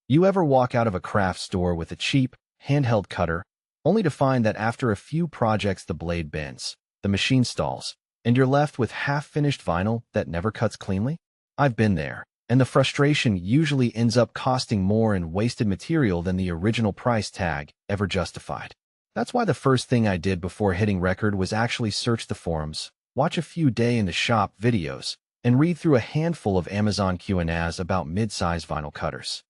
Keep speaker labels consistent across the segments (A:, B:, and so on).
A: You ever walk out of a craft store with a cheap, handheld cutter, only to find that after a few projects the blade bends, the machine stalls, and you're left with half-finished vinyl that never cuts cleanly? I've been there, and the frustration usually ends up costing more in wasted material than the original price tag ever justified. That's why the first thing I did before hitting record was actually search the forums, watch a few day-in-the-shop videos, and read through a handful of Amazon Q&As about mid-size vinyl cutters.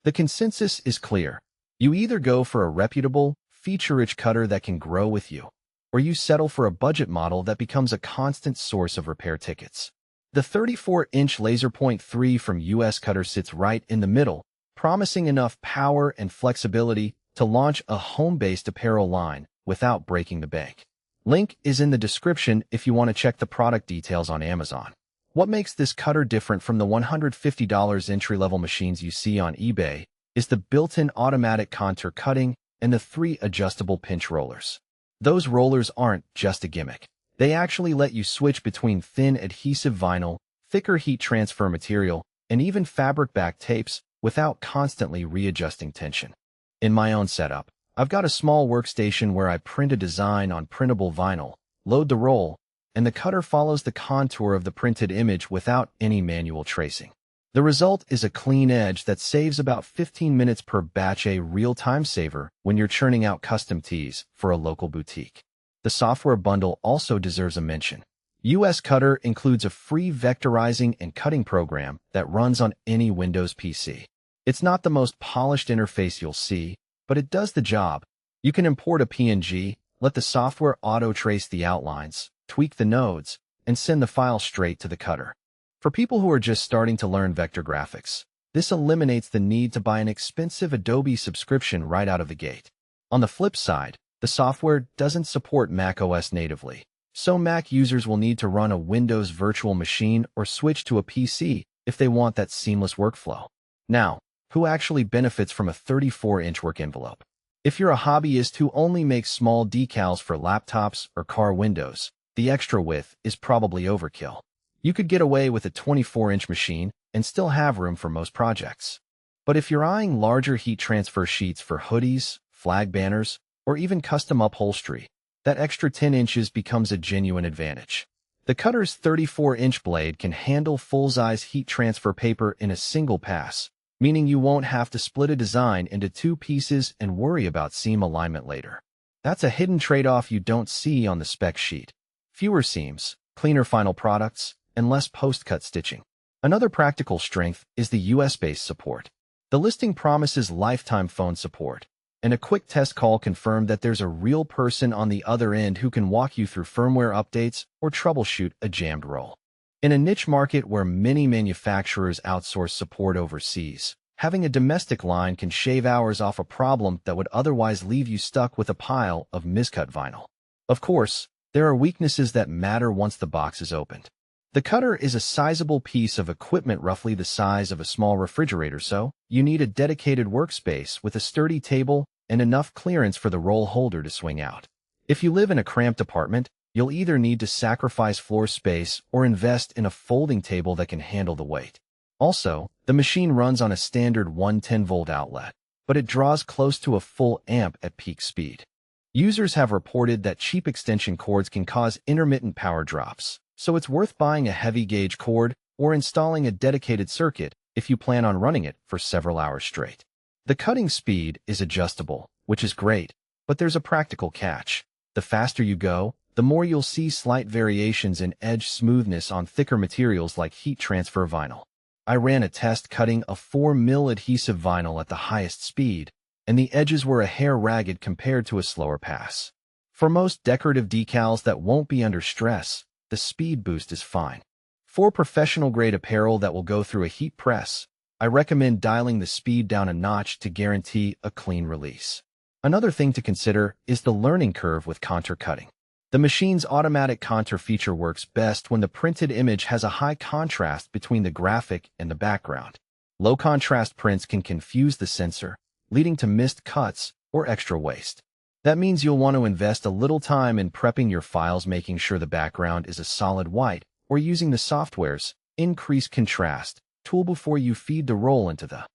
A: The consensus is clear. You either go for a reputable, feature-rich cutter that can grow with you, or you settle for a budget model that becomes a constant source of repair tickets. The 34-inch LaserPoint 3 from US Cutter sits right in the middle, promising enough power and flexibility to launch a home-based apparel line without breaking the bank. Link is in the description if you want to check the product details on Amazon. What makes this cutter different from the $150 entry-level machines you see on eBay is the built-in automatic contour cutting and the 3 adjustable pinch rollers. Those rollers aren't just a gimmick. They actually let you switch between thin adhesive vinyl, thicker heat transfer material, and even fabric-backed tapes without constantly readjusting tension. In my own setup, I've got a small workstation where I print a design on printable vinyl, load the roll, and the cutter follows the contour of the printed image without any manual tracing. The result is a clean edge that saves about 15 minutes per batch, a real time saver when you're churning out custom tees for a local boutique. The software bundle also deserves a mention. US Cutter includes a free vectorizing and cutting program that runs on any Windows PC. It's not the most polished interface you'll see, but it does the job. You can import a PNG, let the software auto-trace the outlines, tweak the nodes, and send the file straight to the cutter. For people who are just starting to learn vector graphics, this eliminates the need to buy an expensive Adobe subscription right out of the gate. On the flip side, the software doesn't support macOS natively, so Mac users will need to run a Windows virtual machine or switch to a PC if they want that seamless workflow. Now, who actually benefits from a 34-inch work envelope? If you're a hobbyist who only makes small decals for laptops or car windows, the extra width is probably overkill. You could get away with a 24-inch machine and still have room for most projects. But if you're eyeing larger heat transfer sheets for hoodies, flag banners, or even custom upholstery, that extra 10 inches becomes a genuine advantage. The cutter's 34-inch blade can handle full-size heat transfer paper in a single pass, meaning you won't have to split a design into 2 pieces and worry about seam alignment later. That's a hidden trade-off you don't see on the spec sheet. Fewer seams, cleaner final products, and less post-cut stitching. Another practical strength is the US-based support. The listing promises lifetime phone support, and a quick test call confirmed that there's a real person on the other end who can walk you through firmware updates or troubleshoot a jammed roll. In a niche market where many manufacturers outsource support overseas, having a domestic line can shave hours off a problem that would otherwise leave you stuck with a pile of miscut vinyl. Of course, there are weaknesses that matter once the box is opened. The cutter is a sizable piece of equipment, roughly the size of a small refrigerator, so you need a dedicated workspace with a sturdy table and enough clearance for the roll holder to swing out. If you live in a cramped apartment, you'll either need to sacrifice floor space or invest in a folding table that can handle the weight. Also, the machine runs on a standard 110-volt outlet, but it draws close to a full amp at peak speed. Users have reported that cheap extension cords can cause intermittent power drops, so it's worth buying a heavy-gauge cord or installing a dedicated circuit if you plan on running it for several hours straight. The cutting speed is adjustable, which is great, but there's a practical catch. The faster you go, the more you'll see slight variations in edge smoothness on thicker materials like heat transfer vinyl. I ran a test cutting a 4mm adhesive vinyl at the highest speed, and the edges were a hair ragged compared to a slower pass. For most decorative decals that won't be under stress, the speed boost is fine. For professional-grade apparel that will go through a heat press, I recommend dialing the speed down a notch to guarantee a clean release. Another thing to consider is the learning curve with contour cutting. The machine's automatic contour feature works best when the printed image has a high contrast between the graphic and the background. Low-contrast prints can confuse the sensor, leading to missed cuts or extra waste. That means you'll want to invest a little time in prepping your files, making sure the background is a solid white, or using the software's Increase Contrast tool before you feed the roll into the